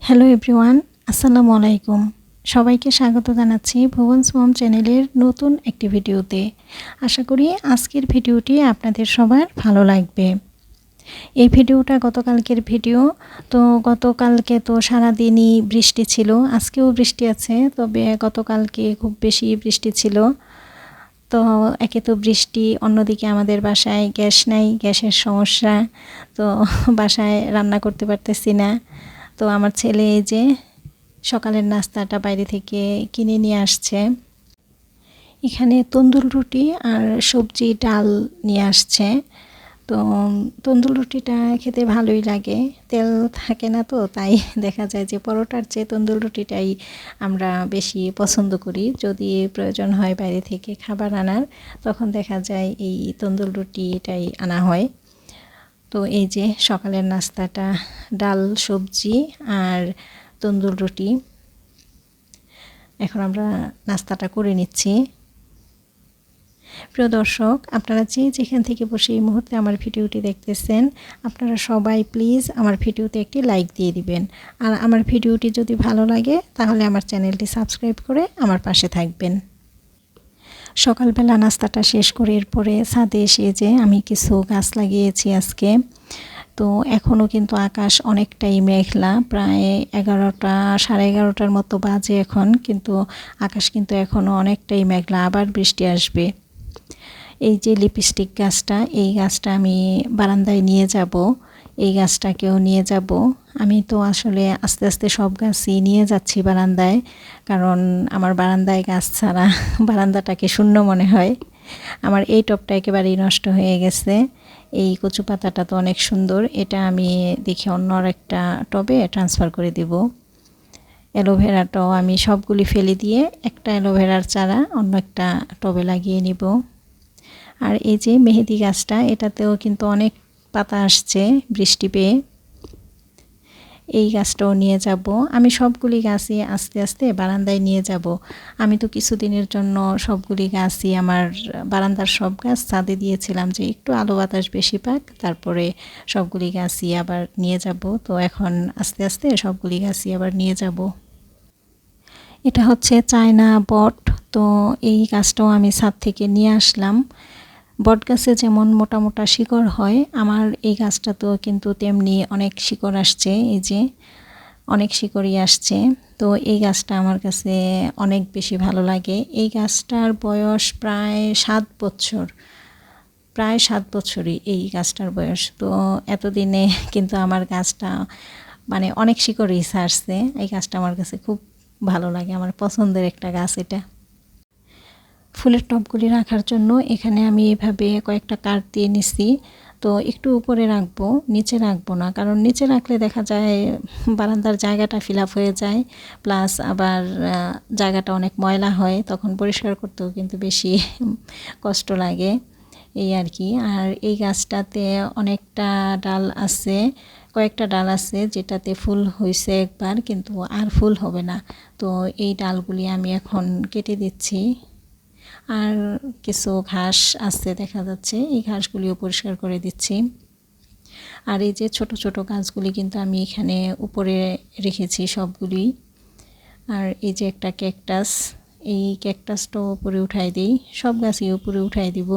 Hello everyone, আসসালামু আলাইকুম। সবাইকে স্বাগত জানাচ্ছি ভুবনস মম চ্যানেলের নতুন একটি ভিডিওতে। আশা করি আজকের ভিডিওটি আপনাদের সবার ভালো লাগবে। এই ভিডিওটা গতকালকের ভিডিও। তো গতকালকে তো সারাদিনই বৃষ্টি ছিল, আজকেও বৃষ্টি আছে, তবে গতকালকে খুব বেশি বৃষ্টি ছিল। তো একে তো বৃষ্টি, অন্যদিকে আমাদের বাসায় গ্যাস নাই, গ্যাসের সমস্যা। তো বাসায় রান্না করতে পারতেছি না। তো আমার ছেলে এই যে সকালের নাস্তাটা বাইরে থেকে কিনে নিয়ে আসছে। এখানে তন্দুর রুটি আর সবজি ডাল নিয়ে আসছে। তো তন্দুর রুটিটা খেতে ভালোই লাগে, তেল থাকে না, তো তাই দেখা যায় যে পরোটার চেয়ে তন্দুর রুটিটাই আমরা বেশি পছন্দ করি। যদি প্রয়োজন হয় বাইরে থেকে খাবার আনার, তখন দেখা যায় এই তন্দুর রুটিটাই আনা হয়। তো এই যে সকালের নাস্তাটা ডাল, সবজি আর তন্দুর রুটি। এখন আমরা নাস্তাটা করে নিচ্ছি। প্রিয় দর্শক, আপনারা যেখান থেকে বসে এই মুহূর্তে আমার ভিডিওটি দেখতেছেন, আপনারা সবাই প্লিজ আমার ভিডিওতে একটি লাইক দিয়ে দিবেন। আর আমার ভিডিওটি যদি ভালো লাগে তাহলে আমার চ্যানেলটি সাবস্ক্রাইব করে আমার পাশে থাকবেন। সকালবেলা নাস্তাটা শেষ করে এরপরে ছাদে এসে যে আমি কিছু গাছ লাগিয়েছি আজকে। তো এখনও কিন্তু আকাশ অনেকটাই মেঘলা, প্রায় 11টা সাড়ে 11টার মতো বাজে এখন, কিন্তু আকাশ কিন্তু এখনও অনেকটাই মেঘলা, আবার বৃষ্টি আসবে। এই যে লিপস্টিক গাছটা, এই গাছটা আমি বারান্দায় নিয়ে যাব, এই গাছটাকেও নিয়ে যাব। আমি তো আসলে আস্তে আস্তে সব গাছই নিয়ে যাচ্ছি বারান্দায়, কারণ আমার বারান্দায় গাছ ছাড়া বারান্দাটাকে শূন্য মনে হয়। আমার এই টবটা একেবারেই নষ্ট হয়ে গেছে। এই কচু পাতাটা তো অনেক সুন্দর, এটা আমি দেখি অন্য একটা টবে ট্রান্সফার করে দেব। অ্যালোভেরাটাও আমি সবগুলি ফেলে দিয়ে একটা অ্যালোভেরার চারা অন্য একটা টবে লাগিয়ে নিব। আর এই যে মেহেদি গাছটা, এটাতেও কিন্তু অনেক পাতা আসছে বৃষ্টি পেয়ে। এই গাছটাও নিয়ে যাব। আমি সবগুলি গাছই আস্তে আস্তে বারান্দায় নিয়ে যাব। আমি তো কিছুদিনের জন্য সবগুলি গাছই আমার বারান্দার সব গাছ ছাদে দিয়েছিলাম যে একটু আলো বাতাস বেশি পাক, তারপরে সবগুলি গাছই আবার নিয়ে যাব। তো এখন আস্তে আস্তে সবগুলি গাছই আবার নিয়ে যাব। এটা হচ্ছে চায়না বট। তো এই গাছটাও আমি ছাদ থেকে নিয়ে আসলাম। বট গাছে যেমন মোটা মোটা শিকড় হয়, আমার এই গাছটাতেও কিন্তু তেমনি অনেক শিকড় আসছে। এই যে অনেক শিকড়ই আসছে। তো এই গাছটা আমার কাছে অনেক বেশি ভালো লাগে। এই গাছটার বয়স প্রায় 7 বছর, প্রায় 7 বছরই এই গাছটার বয়স। তো এতদিনে কিন্তু আমার গাছটা মানে অনেক শিকড়ই ছাড়ছে। এই গাছটা আমার কাছে খুব ভালো লাগে, আমার পছন্দের একটা গাছ এটা। ফুলের টবগুলি রাখার জন্য এখানে আমি এভাবে কয়েকটা কাঠ দিয়ে নিছি। তো একটু উপরে রাখবো, নিচে রাখবো না, কারণ নিচে রাখলে দেখা যায় বারান্দার জায়গাটা ফিল আপ হয়ে যায়, প্লাস আবার জায়গাটা অনেক ময়লা হয়, তখন পরিষ্কার করতেও কিন্তু বেশি কষ্ট লাগে, এই আর কি। আর এই গাছটাতে অনেকটা ডাল আছে, কয়েকটা ডাল আছে যেটাতে ফুল হয়েছে একবার, কিন্তু আর ফুল হবে না। তো এই ডালগুলি আমি এখন কেটে দিচ্ছি। আর কিছু ঘাস আছে দেখা যাচ্ছে, এই ঘাসগুলিও পরিষ্কার করে দিচ্ছি। আর এই যে ছোট ছোট গাছগুলি কিন্তু আমি এখানে উপরে রেখেছি সবগুলি। আর এই যে একটা ক্যাকটাস, এই ক্যাকটাসটাও উপরে উঠাই দিই, সব গাছই উপরে উঠাই দিব।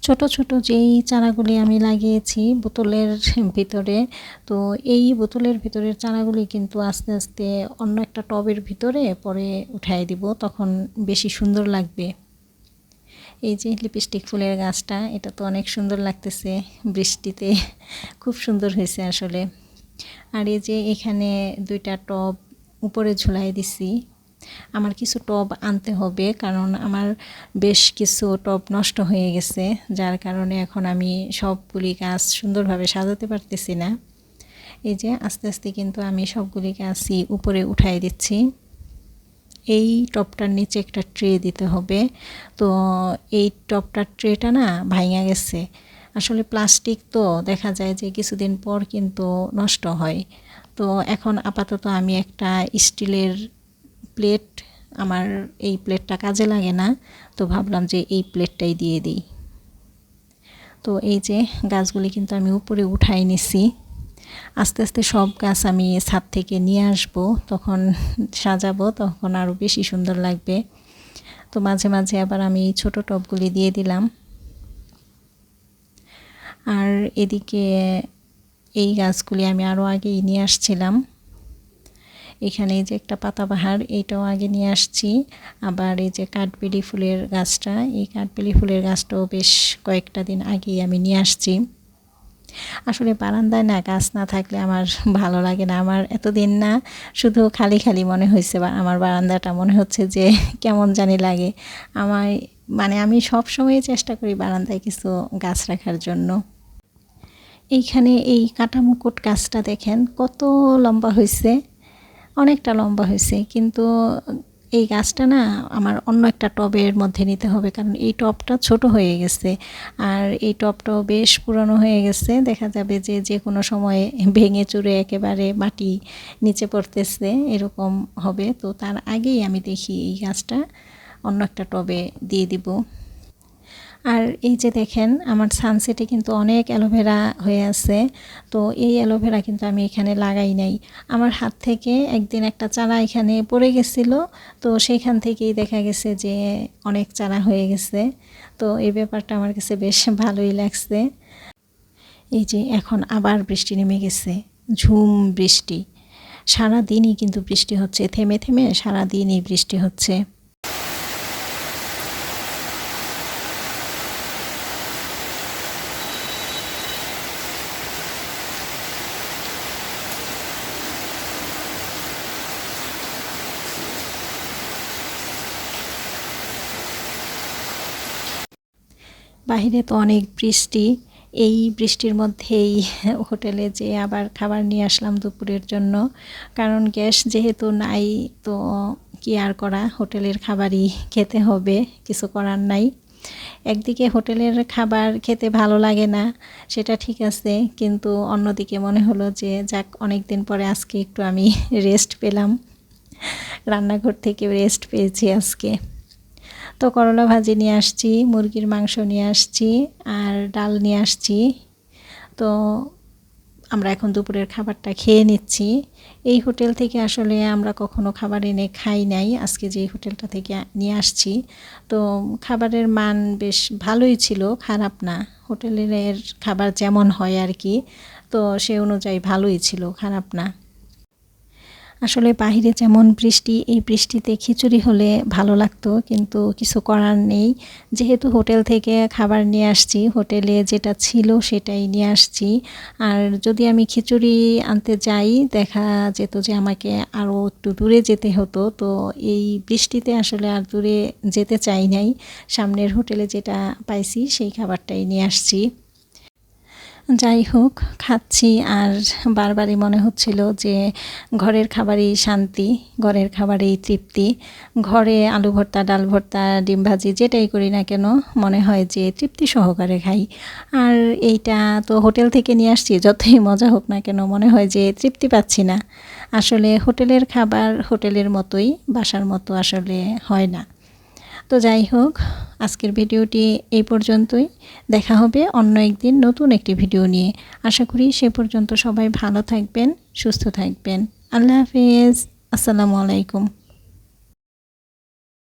ছোট ছোট যেই চারাগুলি আমি লাগিয়েছি বোতলের ভিতরে, তো এই বোতলের ভিতরের চারাগুলি কিন্তু আস্তে আস্তে অন্য একটা টবের ভিতরে পরে উঠাই দিব, তখন বেশি সুন্দর লাগবে। এই যে লিপস্টিক ফুলের গাছটা, এটা তো অনেক সুন্দর লাগতেছে বৃষ্টিতে, খুব সুন্দর হয়েছে আসলে। আর এই যে এখানে 2টা টব উপরে ঝুলাই দিছি। আমার কিছু টব আনতে হবে, কারণ আমার বেশ কিছু টব নষ্ট হয়ে গেছে, যার কারণে এখন আমি সবগুলি গাছ সুন্দরভাবে সাজাতে পারতেছি না। এই যে আস্তে আস্তে কিন্তু আমি সবগুলি গাছই উপরে উঠাই দিচ্ছি। এই টবটার নিচে একটা ট্রে দিতে হবে। তো এই টবটার ট্রেটা না ভাঙা গেছে, আসলে প্লাস্টিক তো দেখা যায় যে কিছুদিন পর কিন্তু নষ্ট হয়। তো এখন আপাতত আমি একটা স্টিলের প্লেট, আমার এই প্লেটটা কাজে লাগে না, তো ভাবলাম যে এই প্লেটটাই দিয়ে দিই। তো এই যে গাছগুলি কিন্তু আমি উপরে উঠাই নিছি। আস্তে আস্তে সব গাছ আমি ছাদ থেকে নিয়ে আসব, তখন সাজাবো, তখন আরও বেশি সুন্দর লাগবে। তো মাঝে মাঝে আবার আমি ছোট টবগুলি দিয়ে দিলাম। আর এদিকে এই গাছগুলি আমি আরও আগেই নিয়ে আসছিলাম। এখানে এই যে একটা পাতাবাহার, এইটাও আগে নিয়ে আসছি। আবার এই যে কাঠবেলি ফুলের গাছটা, এই কাঠবেলি ফুলের গাছটাও বেশ কয়েকটা দিন আগেই আমি নিয়ে আসছি। আসলে বারান্দায় না গাছ না থাকলে আমার ভালো লাগে না। আমার এতদিন না শুধু খালি খালি মনে হয়েছে, বা আমার বারান্দাটা মনে হচ্ছে যে কেমন জানি লাগে আমার। মানে আমি সব সময় চেষ্টা করি বারান্দায় কিছু গাছ রাখার জন্য। এইখানে এই কাঁটামুকুট গাছটা দেখেন কত লম্বা হয়েছে, অনেকটা লম্বা হয়েছে, কিন্তু এই গাছটা না আমার অন্য একটা টবের মধ্যে নিতে হবে, কারণ এই টবটা ছোট হয়ে গেছে। আর এই টবটাও বেশ পুরনো হয়ে গেছে, দেখা যাবে যে যে কোনো সময়ে ভেঙে চুরে একেবারে মাটি নিচে পড়তেছে, এরকম হবে। তো তার আগেই আমি দেখি এই গাছটা অন্য একটা টবে দিয়ে দিব। আর এই যে দেখেন আমার সানসেটে কিন্তু অনেক অ্যালোভেরা হয়ে আছে। তো এই অ্যালোভেরা কিন্তু আমি এখানে লাগাই নাই, আমার হাত থেকে একদিন একটা চারা এখানে পড়ে গেছিল, তো সেইখান থেকেই দেখা গেছে যে অনেক চারা হয়ে গেছে। তো এই ব্যাপারটা আমার কাছে বেশ ভালোই লাগছে। এই যে এখন আবার বৃষ্টি নেমে গেছে, ঝুম বৃষ্টি, সারা দিনই কিন্তু বৃষ্টি হচ্ছে, থেমে থেমে সারা দিনই বৃষ্টি হচ্ছে। বাহিরে তো অনেক বৃষ্টি, এই বৃষ্টির মধ্যেই হোটেলে যেয়ে আবার খাবার নিয়ে আসলাম দুপুরের জন্য, কারণ গ্যাস যেহেতু নাই, তো কি আর করা, হোটেলের খাবারই খেতে হবে, কিছু করার নাই। একদিকে হোটেলের খাবার খেতে ভালো লাগে না, সেটা ঠিক আছে, কিন্তু অন্যদিকে মনে হলো যে যাক, অনেক দিন পরে আজকে একটু আমি রেস্ট পেলাম, রান্নাঘর থেকে রেস্ট পেয়েছি আজকে। তো করলা ভাজি নিয়ে আসছি, মুরগির মাংস নিয়ে আসছি, আর ডাল নিয়ে আসছি। তো আমরা এখন দুপুরের খাবারটা খেয়ে নিচ্ছি। এই হোটেল থেকে আসলে আমরা কখনো খাবার এনে খাই নাই, আজকে যে হোটেলটা থেকে নিয়ে আসছি। তো খাবারের মান বেশ ভালোই ছিল, খারাপ না, হোটেলের খাবার যেমন হয় আর কি, তো সে অনুযায়ী ভালোই ছিল, খারাপ না। আসলে বাইরে যেমন বৃষ্টি, এই বৃষ্টিতে খিচুড়ি হলে ভালো লাগতো, কিন্তু কিছু করার নেই, যেহেতু হোটেল থেকে খাবার নিয়ে আসছি, হোটেলে যেটা ছিল সেটাই নিয়ে আসছি। আর যদি আমি খিচুড়ি আনতে যাই, দেখা যেত যে আমাকে আরও একটু দূরে যেতে হতো। তো এই বৃষ্টিতে আসলে আর দূরে যেতে চাই নাই, সামনের হোটেলে যেটা পাইছি সেই খাবারটাই নিয়ে আসছি। যাই হোক, খাচ্ছি, আর বারবারই মনে হচ্ছিল যে ঘরের খাবারই শান্তি, ঘরের খাবারই তৃপ্তি। ঘরে আলু ভর্তা, ডাল ভর্তা, ডিম ভাজি যেটাই করি না কেন, মনে হয় যে তৃপ্তি সহকারে খাই। আর এইটা তো হোটেল থেকে নিয়ে আসছি, যতই মজা হোক না কেন মনে হয় যে তৃপ্তি পাচ্ছি না। আসলে হোটেলের খাবার হোটেলের মতোই, বাসার মতো আসলে হয় না। তো যাই হোক, আজকের ভিডিওটি এই পর্যন্তই, দেখা হবে অন্য একদিন নতুন একটি ভিডিও নিয়ে। আশা করি সে পর্যন্ত সবাই ভালো থাকবেন, সুস্থ থাকবেন। আল্লাহ হাফেজ, আসসালামু আলাইকুম।